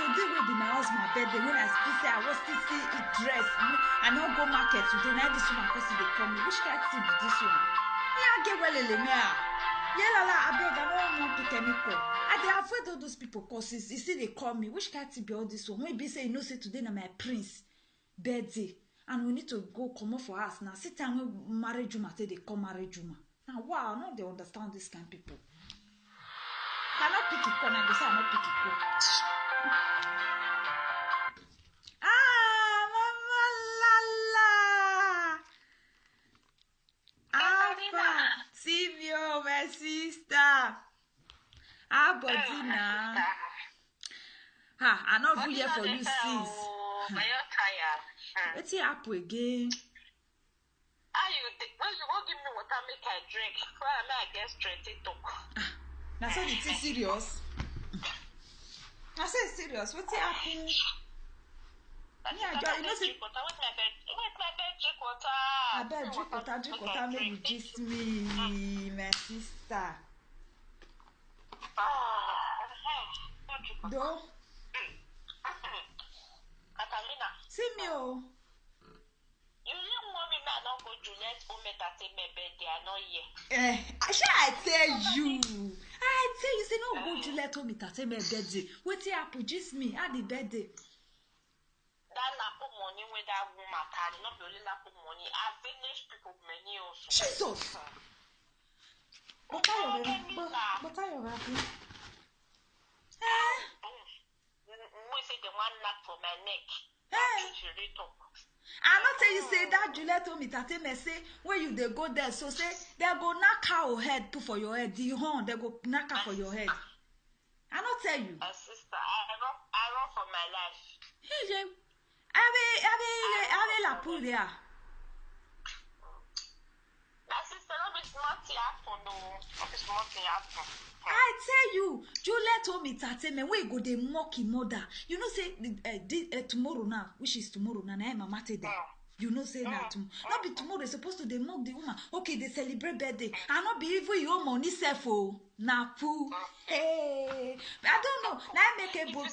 today will be my husband birthday when I say I was still see it dress. I don't go market today. Now this one because they come me. Which kind of be this one? Yeah, get well in there. Yeah, I beg. I don't want to chemical. I dey avoid all those people cause you see they call me. Which kind of be all this one? Maybe say you know say today na my prince birthday and we need to go come up for us now. Sit down when marry Juma say they come marry Juma. Now wow, now they understand this kind of people. Cannot pick it corner. They say I not pick it corner. Mama Lala. Alpha, Silvio, my sister. Bodina. I not good here for you, sis. Are you tired? Let's see up again. Are you? What give me water make I drink? Why am I get straight to talk? Now so it's serious. I say serious. What's happening? Yeah, you know say. I bet drink water, maybe just me, my sister. Do. Catalina. See me, oh. You didn't want me to not go Juliet home at my birthday, I know ye. I tell you. Say no go Juliet home at my birthday. What's happen? Just me at the birthday. That lack of money with that woman carry, not only lack of money. I finished people many also. Jesus. But I happy. We say the one knock for my neck. I not tell you say that Juliet told me that me say when you they go there so say they go knock our head put for your head the horn they go knock her for your head. I not tell you. Sister, I run for my life. Hey, I la pull there. My sister, not be smart happen no. Not be smart happen. I tell you, Juliet told me that me we go the mocky mother. You know say tomorrow now, which is tomorrow now, my mama there. You know say that not be tomorrow. They supposed to they mock the woman. Okay, they celebrate birthday. And not be even your money self oh na poo. Hey, I don't know. Now I make a book. I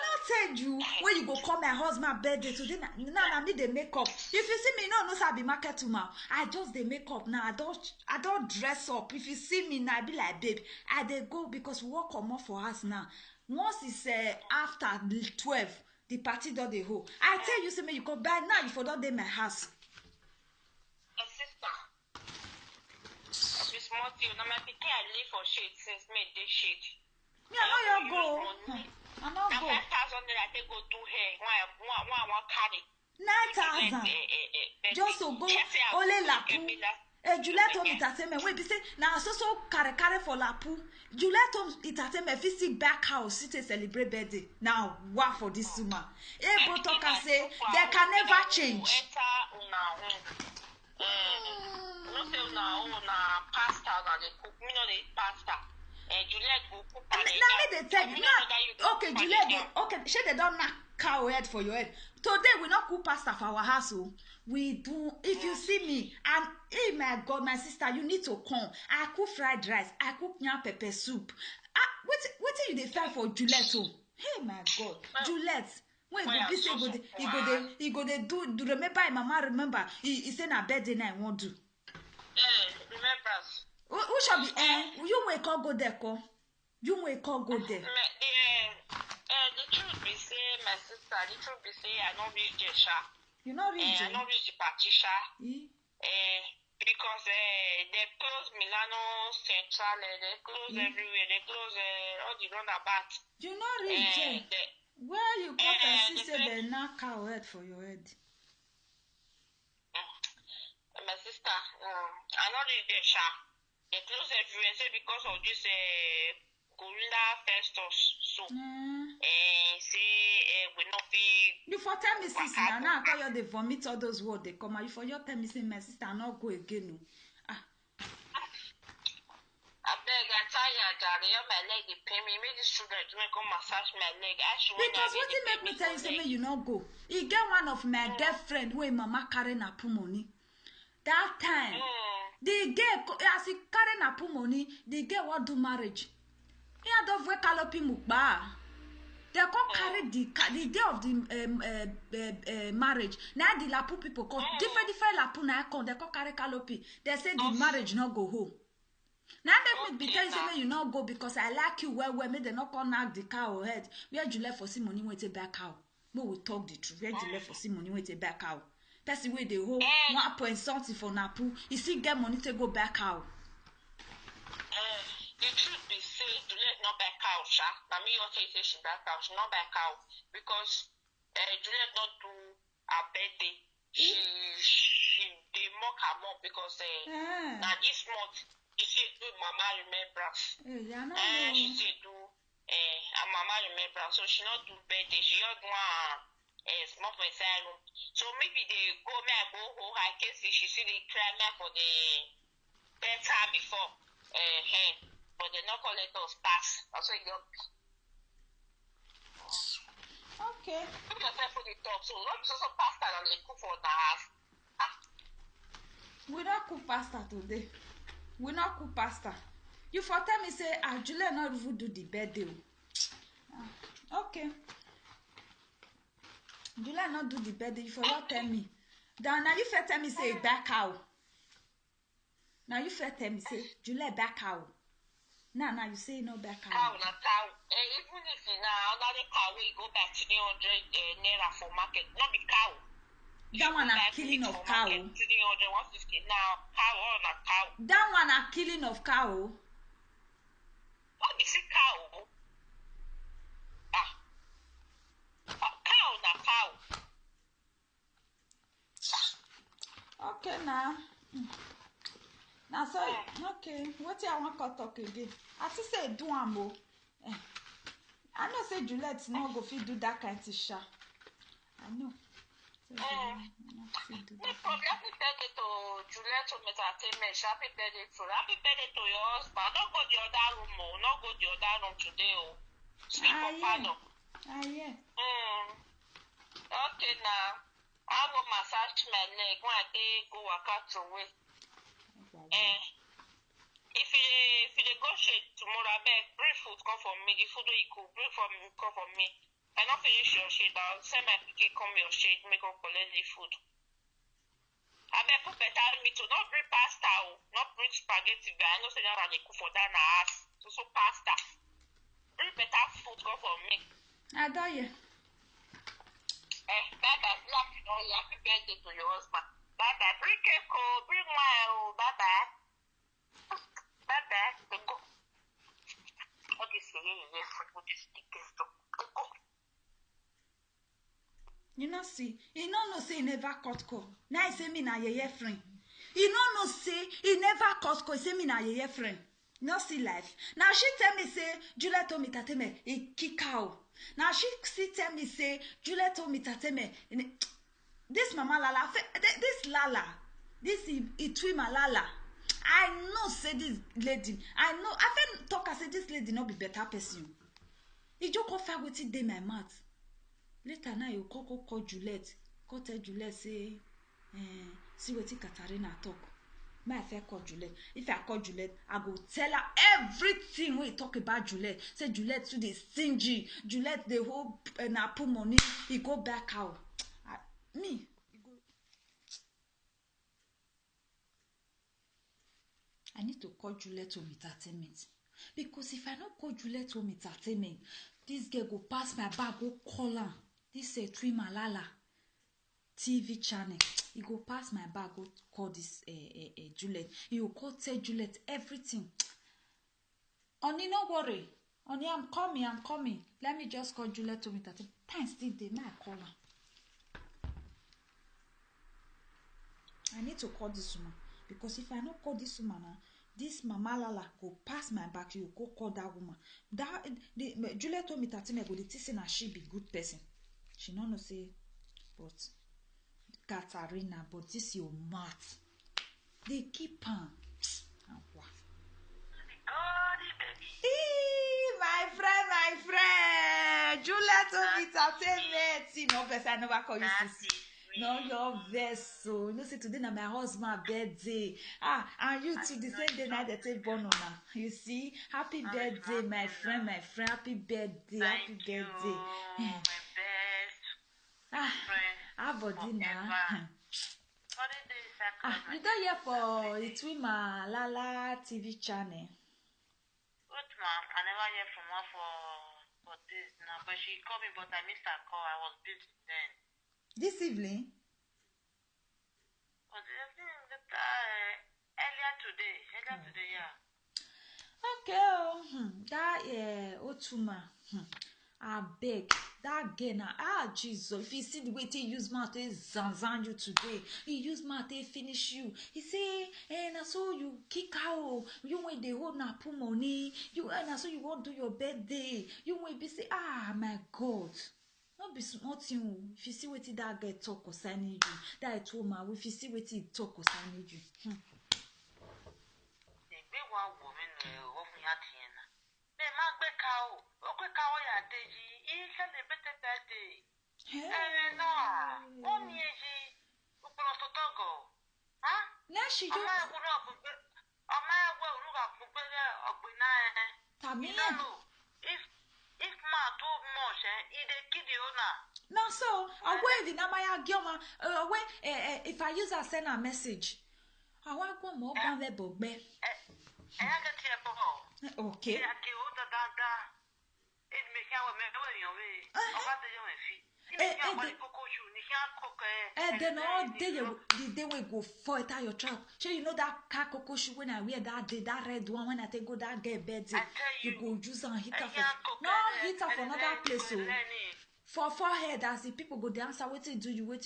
not tell you when you go call my husband birthday today. Now I need the makeup. If you see me, no, I be market tomorrow. I just the makeup now. I don't dress up. If you see me now, I be like babe. I they go because we work come up for us now. Once it's after 12, the party don't they hold. I tell you, say me you go buy now. You for don't dey my house. Sister, small thing. Now my pikin I live for shade since May day shade. Me I know you go. I know go. 5,000 I take go do hair. One carry. 9,000. Just to go only lapu. Juliet told me that me we be say now so carry for lapu. Juliet told it me visit back house to celebrate birthday. Now what for this woman? Able talk and say they can never change. No say una pasta na dey cook. Me no dey pasta. Juliet go cook. Now me they tell you now. Okay, Juliet. Okay, she they don't knock cow head for your head. Today we not cook pasta for our house. Oh. We do. If you see me and hey my God, my sister, you need to come. I cook fried rice. I cook yam pepper soup. What you dey find for Juliet? Oh, hey my God, Juliet. When go be say he go they do remember mama remember he say na birthday na I want do. Remembers. Who shall be you may call go there call. You may call go there. The truth be say my sister, the truth be say I don't reach the sha. You not reach I don't reach the party sha. Because they close Milano Central, they close everywhere, they close all the roundabout. You not reach where you got and say they knock our head for your head. My sister, I not reach the sha. They close everywhere, say because of this gorilla festus. So say we not be. You for tell me sis now I call you they vomit all those words they come out. You for your tell me say my sister not go again no. I beg I tired darling, my leg they pain me. Make these children to make come massage my leg. Because what it make me tell you say you not go. You get one of my dear friend where mama carrying a money. That time The girl, as he carry na pu money, the girl want do marriage. He don't vote kalopi mukba. They come carry the day of the marriage. Now the lapu people come different lapu na come. They come carry kalopi. They say the marriage not go home. Now make me be tell you say you not go because I like you well. Make they not come knock the cow head. Where you left for see money with a back cow. No, we talk the truth. Where you left for see money with a back cow. Person where they hold 1 point something for napu. You see get money to go back cow. The truth be said, Juliet not back out, sha. Now me your say she back out, she not back out because Juliet not do her birthday. She they mock her mom because now this month she do mama remembrance. She say do her mama remembrance, so she not do birthday. She just want small for room. So maybe they go me I go home. I can see she see the cry me for the better before but they not let us pass. Also, okay. Put yourself for the top. So not just pasta and they cook for the half. We not cook pasta today. We not cook pasta. You for tell me say Julia not even do the birthday. Okay. Julia not do the birthday. You for not tell me. Now you for tell me say back cow. Now you for tell me say Julia back cow. Now you say no back cow. Cow na cow. Even if you now another cow we go back 300 naira for market, not be cow. That one a killing of cow. 300, 150 now. Cow or not cow. That one a killing of cow. What is it cow? Cow na cow. Okay now. Now so okay, what I want to talk again? I just say do am. I know say Juliet no go fit do that kind of sha. I know. Happy birthday to Juliet Entertainment. Happy birthday to your husband. Don't go the other room, not go the other room today. Sleep on panel. Yeah. Okay now. I will massage my leg when I go work out away. If you go shade tomorrow, I beg bring food come for me. The food you cook, bring come for me. I not finish your shade. I'll send my pikin come your shade, make up collect the food. I beg put better meat to not bring pasta, not bring spaghetti. But I know say that they cook for that na ass. So pasta. Bring better food come for me. I do you. Bye bye. Happy birthday to your husband. Bye bye. Bring cake, bring wine. Bye bye. Bye bye. Go. What is the what is the guest? Go. You know see, he no say he never cut call. Now he say me na yeye friend. He no say he never cut call. He say me na yeye friend. No see life. Now she tell me say Juliet told me tateme he kick out. Now she tell me say Juliet told me tateme. This mama Lala, this Lala, this Itwima Lala. I know say this lady. I know. I been talk. I say this lady not be better person. He just go fight with it dey my mouth. Later now you call Juliet. Call tell Juliet say, see what Katarina talk. May I fair call Juliet. If I call Juliet, I go tell her everything we talk about Juliet. Say Juliet to the stingy. Juliet the whole na put money. He go back out. Me. I need to call Juliet home entertainment. Because if I not call Juliet home entertainment, this girl go pass my bag, go call her. This Twi Malala TV channel. He go pass my bag, go call this Juliet. He will call tell Juliet everything. Oni, no worry. Oni, I'm coming. Let me just call Juliet home entertainment. Time still dey, may I call her? I need to call this woman. Because if I not call this woman, this Mama Lala go pass my back. You go call that woman. Juliet told me that go the teaching that she be good person. She no say, but Katarina, but this your mouth. They keep on. My friend. Juliet told me entertainment. See, no person I never call you sis. No, your vessel. You know, see, today na my husband birthday. And you too, the same day night that they born on. You see, happy birthday, my friend, happy birthday, happy birthday. My best friend. Abody na. Holiday You don't hear for Itwima Lala TV channel. Good ma'am, I never hear from her for this now, but she called me, but I missed her call. I was busy then. This evening? Was earlier today, yeah. Okay, that Otuma, I beg that girl now. Jesus, if you see the way he use mouth to zanzan you today, he use mouth to finish you. He say, na so you kick out, you when they hold na put money, you na so you won't do your birthday, you when be say, my God. Not be small thing. If you see what that girl talk concerning you, that I told my if you see what he talk concerning you. One woman of me at Tiana. They might be cow, okay, cow, ya deji, he celebrated that day. No, 1 year, who brought to Togo. Huh? Now she do. I would up a man will look up of Benai. If ma told Moshe, he did kid you now. No, so away the Namaya Gilma, away if I use a send a message. I want one more than the book. Okay. Then all day the day we go for it at your trap. So you know that car cocoa shoe when I wear that day, that red one when I take go that get bed. You go use and hit her for no hit her for another place. So for forehead as the people go dance, what to do you,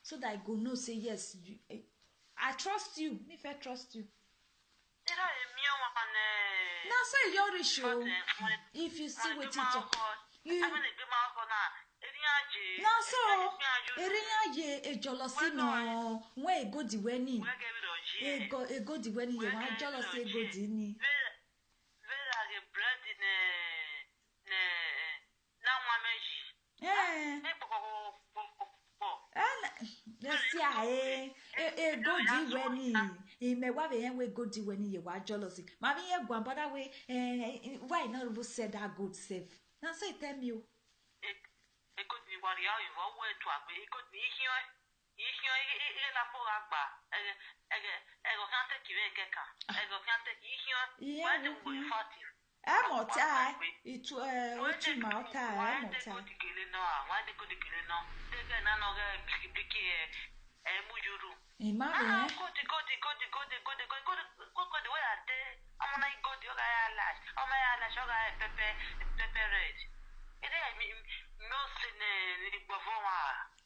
so that I go no say yes. I trust you. If I trust you. Now say your issue. If you see what you now so Eriya ye jealousy no when e go di weni e go di weni you want jealousy go di ni go di weni e me wa be we go di weni you want jealousy mami ye gwan but that way why not even said that good safe now say tell me you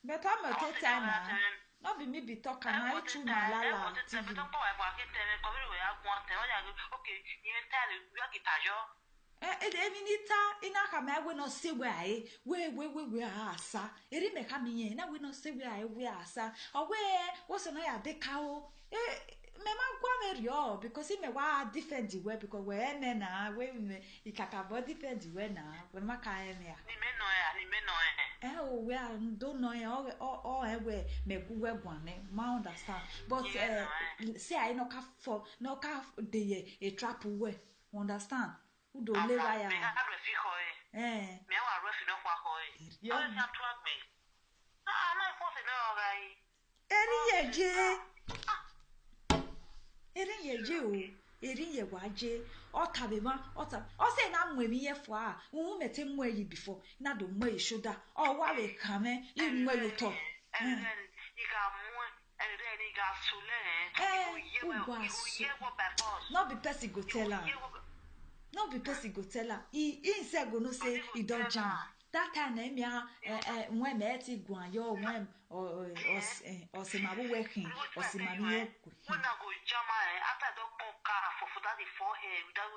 but I'm a time not be me be talking I too malala TV. We not say where asa. It may come in, now we not say where we asa. Or where was another de cow? Mema gwa because he may wa defend the way because we na we he kakabo defend the way na we maka eme we don't know all we me we gwane ma understand but say I no ka for no ka de a trap we understand who do live ya me wa refi no kwa hoy yo ya to agbe na force no gai Erinyeje o erinye waje otabema ota o say na nwemi ye fo a wo mete mmo yi before na do mmo yi shoda o wa we kame yi mmo yi to no be person go tell am no be person go tell am he say go no say he don jam that time na me when me eti gwan yo when or se ma bo working or se ma me when I go jam after I don't come car for that the forehead without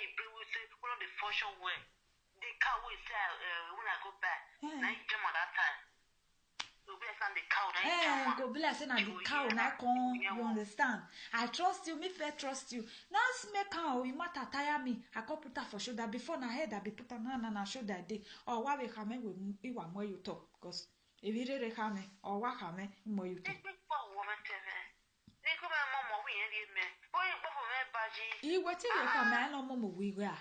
you bring we say one of the function way the car we say when I go back na jam at that time go bless and the cow na con you understand I trust you me fair trust you now make cow you matter tire me I come put her for shoulder before na head I be put her na shoulder dey or why we come we wa more you talk because Evirere kame, owa kame, moyuto. Iwete ye kame no mo wiwa.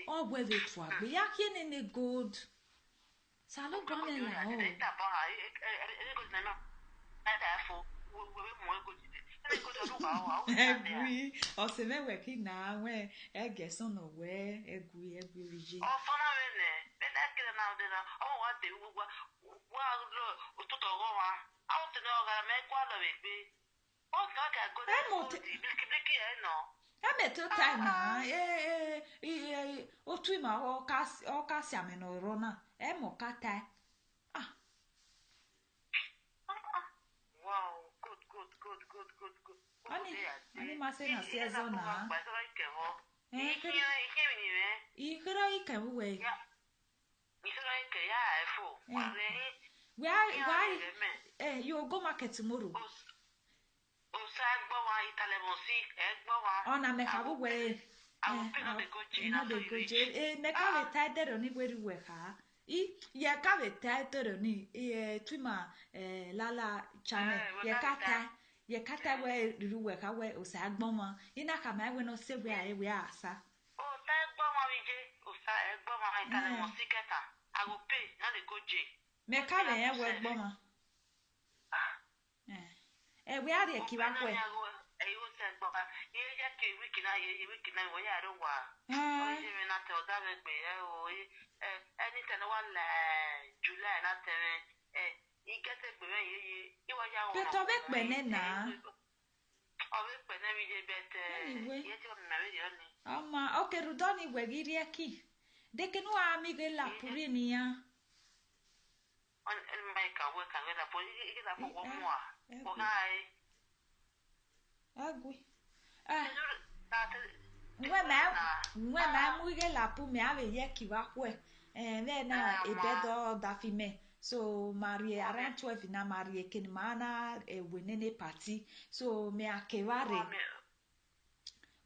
Oh, where they twag. We are in a good. Salo grame la Egui, o se me we ki na we e geso no we egui rigi. Oh, for now, but that get now then. Oh, what they well, to go on. Out to know that I make one of it. Oh, God, I go to the no. Emeto time na otu ma o kasi ameno rona e mo kata Wow, good. Ani mase na season na ikira ikewe why you go market tomorrow Ona me kabu we no de goje me ka we title ni we we ha ye ka we title ni twima lala channel ye kata we ru we ka we o sa gbon mo ina ka ma we no se we a we asa o ta gbon mo wi je o sa gbon mo title mo siketa I go pay na de goje me ka we ye we gbon mo we are the kiwa kwe Ama okay rudoni wegiri aki deke no amiga la puri ya on make a work and the police for 1 more agui we ma muige la pu me ave ye kiwa kwe ve na ebedo da fime so marie around 12 na marie ken mana wenene party so me akeware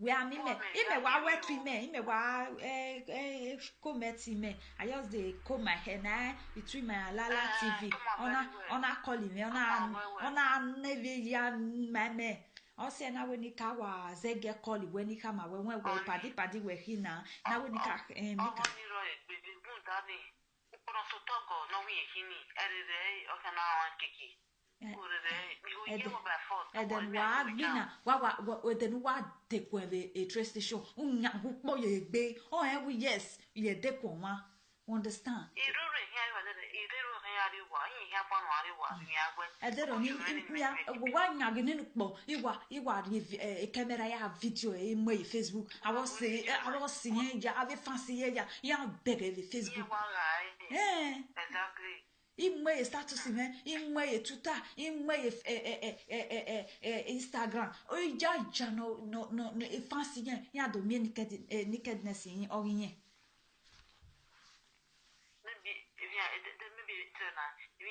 we are me wa wet me wa committee me I just dey comb my hair na between my Lala TV ona calling me ona nevi ya mame o se na we ni ka wa zege call we ni ka ma we padi we hina na we ni ka mi ka Eden wa bina wa eden wa dekwa a train station unya hupo ye gbe yes ye dekwa wa understand Edero ni ya wa nya gini nupo iwa camera ya video e mo Facebook I was seeing ya ave fancy ya beg Facebook exactly Imwe status me imwe Twitter imwe Instagram o ja no e fancy ya do me nakedness yin o yin ni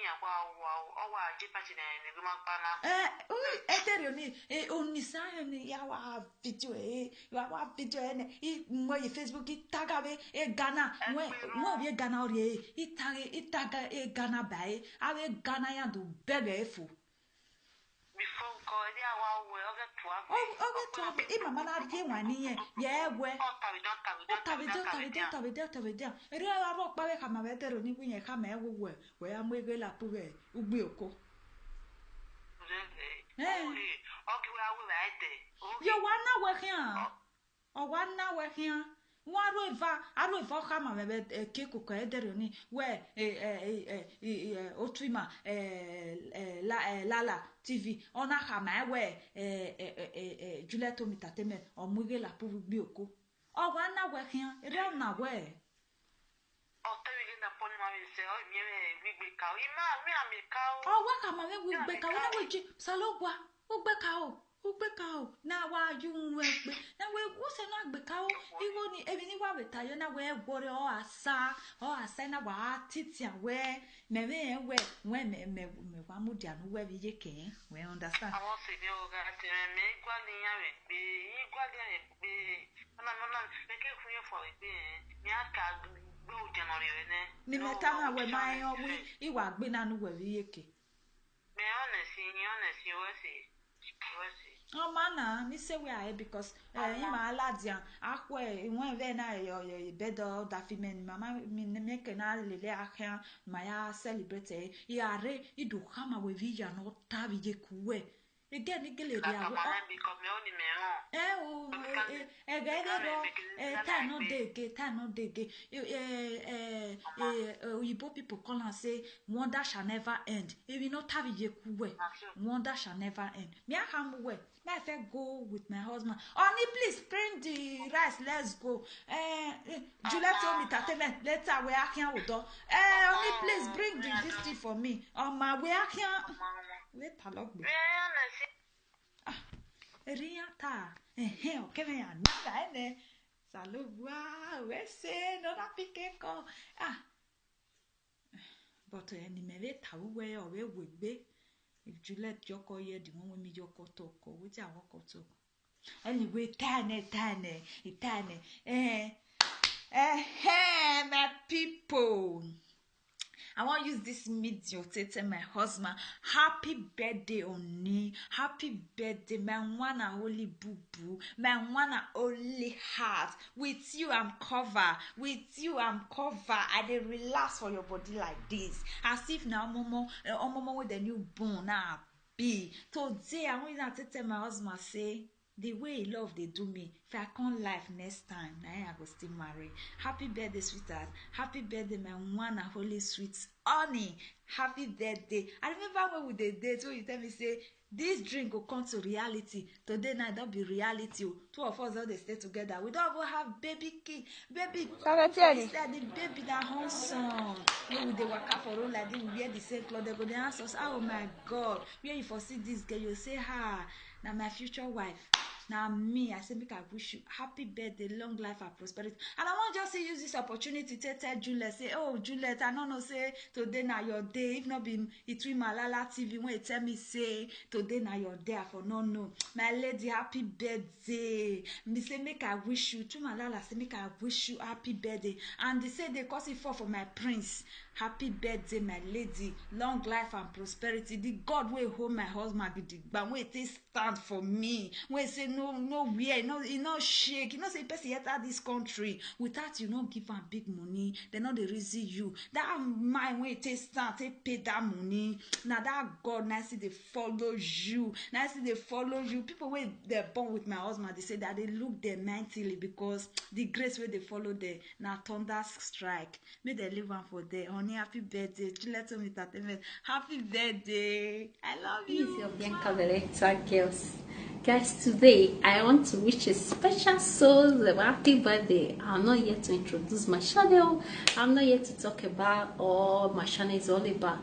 ya wa video mo Facebook tagabe Ghana mo bi Ghana ori itaga Ghana bai ave Ghana ya do bege fu before ko dia wa we oge to mama na ri wa ni ye egwe tabi eri aro pa we kama betero ni kunye kama ewe we ya mwege la puwe ugbi oko yo wana we hian o wana we hian wa aro eva kama me ke ko ka edero ni we otwima Lala TV ona kama we Juliet Entertainment o mwege la puwe ugbi oko o wana we hian eri na we waka ma we gbe ka wona we ji salogwa ugbe ka o na wa ju we gbe na we wo se na gbe ka o iwo ni ebi ni wa we tayo na we gbore o asa na wa titi we me wa mu dia no we bi je ken we understand I want to know that me gwa ni ya we gbe na Ni metana we my we iwa gbe nanu we yeke. Me honestly, Oh mana, me say we are because ima aladia akwe won ve na your bedo dafimen mama me make na lele akhan maya celebrate yare idu kama we vija no tabi je kuwe again igele dia no dege Igbo people call and say wonder shall never end. If you not have je kuwe wonder shall never end. Me am we I said go with my husband. Honey, please bring the rice. Let's go. Juliet told me that later we are here with honey, please bring this tea for me. My we are here. Wait a lot. Riata. Okay, me another ene. Salut, wow. We say no na pique ko. But any me tawu we or we be. If Juliet Joko ye the one with me Joko talk which I walk talk. Anyway, tane, my people. I want to use this medium to tell my husband, happy birthday, Oni. Happy birthday, my one and only boo-boo. My one and only heart. With you, I'm covered. I dey relax for your body like this. As if now, Momo with the newborn, now be. Today, I want to tell my husband, say, the way he love they do me. If I can't life next time, I go still marry. Happy birthday, sweetheart. Happy birthday, my one and holy sweet honey. Happy birthday. I remember when we did date, when you tell me say this drink will come to reality. Today night don't be reality. Two of us all they stay together. We don't even have baby kid, baby. Instead the baby that handsome. When we dey waka for road like this, we wear the same clothes. They go dey ask us, oh my God, where you foresee this girl? You say, now my future wife. Now me, I say make I wish you happy birthday, long life and prosperity. And I want just to use this opportunity to tell Juliet, say, oh Juliet, I don't know say today now your day. If not be between Malala TV when you tell me say today now your day for no. My lady, happy birthday. Me say make I wish you. To Malala say make I wish you happy birthday. And they say they cause it for my prince. Happy birthday, my lady. Long life and prosperity. The God will hold my husband, but when it stand for me. When say no way, he no shake. You know say person enter this country without you no give am big money. They know the reason you. That mind when it stand, they pay that money. Now that God nicely they follow you. Nicely they follow you. People when they're born with my husband, they say that they look there mentally because the grace where they follow there. Now thunder strike. May they live on for there. Happy birthday. Juliet me entertainment. Happy birthday. I love you. This is your Bianca Veleta girls. Guys, today I want to wish a special soul a happy birthday. I'm not here to introduce my channel. I'm not here to talk about all my channel is all about.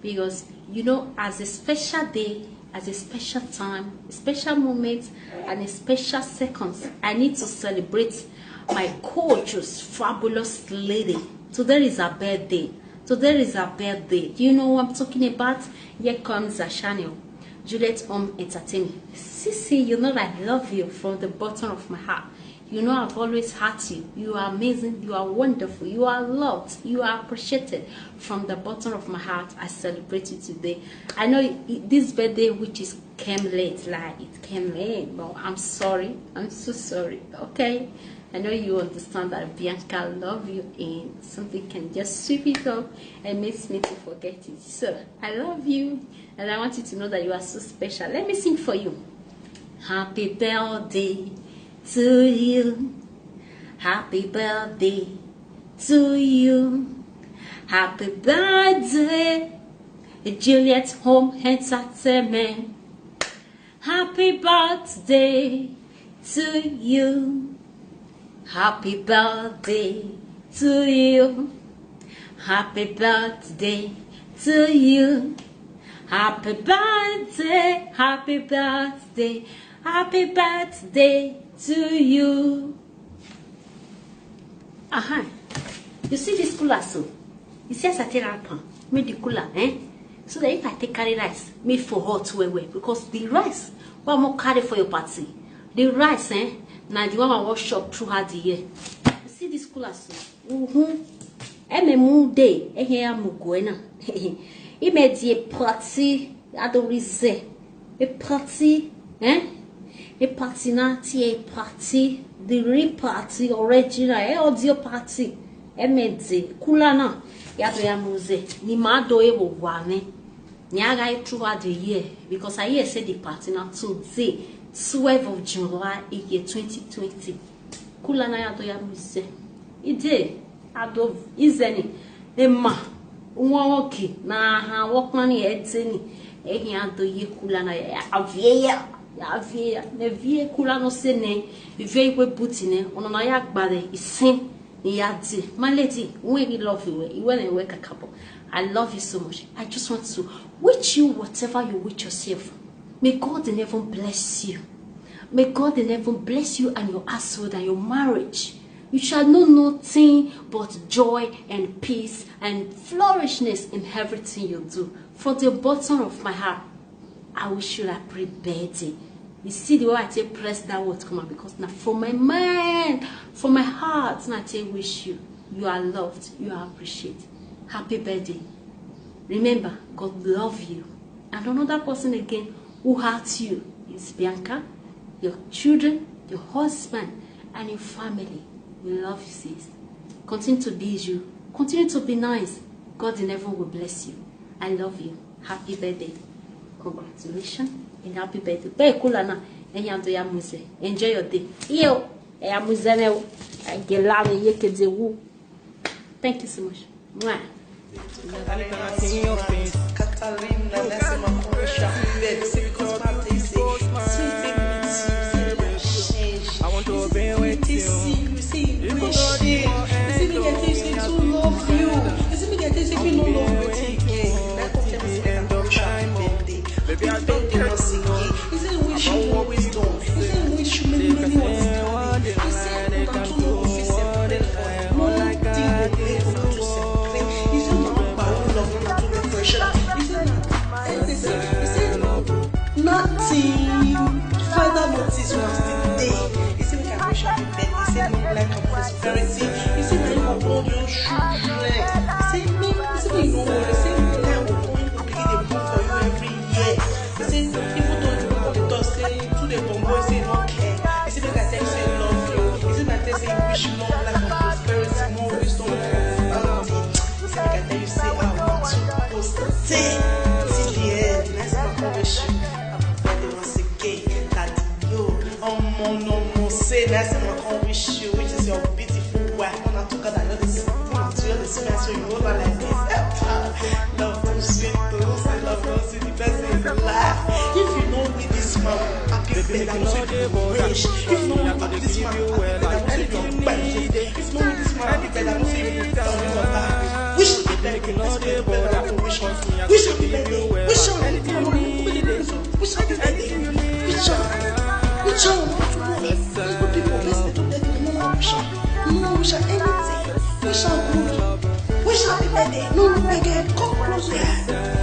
Because, you know, as a special day, as a special time, a special moment, and a special seconds, I need to celebrate my gorgeous, fabulous lady. Today is her birthday. Today is her birthday. Do you know what I'm talking about? Here comes her channel, Juliet Home Entertainment. Sissy, you know that I love you from the bottom of my heart. You know I've always had you. You are amazing. You are wonderful. You are loved. You are appreciated from the bottom of my heart. I celebrate you today. I know this birthday, which is came late, like it came late, but I'm sorry. I'm so sorry. Okay. I know you understand that Bianca love you and something can just sweep it up and makes me to forget it. So I love you and I want you to know that you are so special. Let me sing for you. Happy birthday to you. Happy birthday to you. Happy birthday, Juliet Home Entertainment. Happy birthday to you. Happy birthday to you. Happy birthday to you. Happy birthday, happy birthday, happy birthday to you. You see this cooler so? You see as I take a pan, make the cooler, so that if I take carry rice, make for hot way, because the rice, what more carry for your party? The rice, Now the one I was shop throughout the year. You see this cooler so. Emu day. Here I'm going now. He made a party. Adorize. A party. A party na a party. The real party original. Audio party. Emedze cooler na. Yato ya muze. Ni mado ebo wane. Nyaga throughout the year because I hear say the party now today 12 of July year 2020. Kula na yato ya muze. Ide ado izeni ema nwoke na ha workman yeteni ehi ado ye kula na ya avie ne vie kula no se ne vie we butine ono na ya gbare isin ni ya di my lady we really love you when I work a couple. I love you so much. I just want to wish you whatever you wish yourself. May God in heaven bless you. May God in heaven bless you and your household and your marriage. You shall know nothing but joy and peace and flourishness in everything you do. From the bottom of my heart, I wish you a happy birthday. You see the way I say press that word come out because now from my mind, from my heart, now I say wish you. You are loved. You are appreciated. Happy birthday. Remember, God love you. And another person again who hurts you is Bianca, your children, your husband, and your family. We love you, sis. Continue to be you. Continue to be nice. God in heaven will bless you. I love you. Happy birthday. Congratulations and happy birthday. Enjoy your day. Thank you so much. Mwah. I want to be with you. Baby, I don't care. Isn't wish you always done? Isn't wish you many what's coming? You said you can do office and more like that. Nothing. Further notice was the day. You see, we can wish happy birthday. You say no like a prosperity. You see, when you upload your children. You say me. You see, when you know what you say. You like we're going to begin a book for you every year. You say even though you know the dust say to the bomb, say no care. You see, when I tell you say love you. You see, when I tell you say wish you long life and prosperity, more wisdom, more bounty. You see, when I tell you say I want to post the day. Till the end, let's not wish you. No, say that's my wish you, which is your beautiful wife. When I talk about this, so you over like this. Love those sweet those, I love those the best in the life. If you know with this man, happy birthday, I'm so wish. If you know with this man, happy birthday, I'm so if you know with this man, happy birthday, I'm so wish happy birthday, wish happy birthday, wish happy birthday, wish happy birthday, wish happy birthday, no, come closer.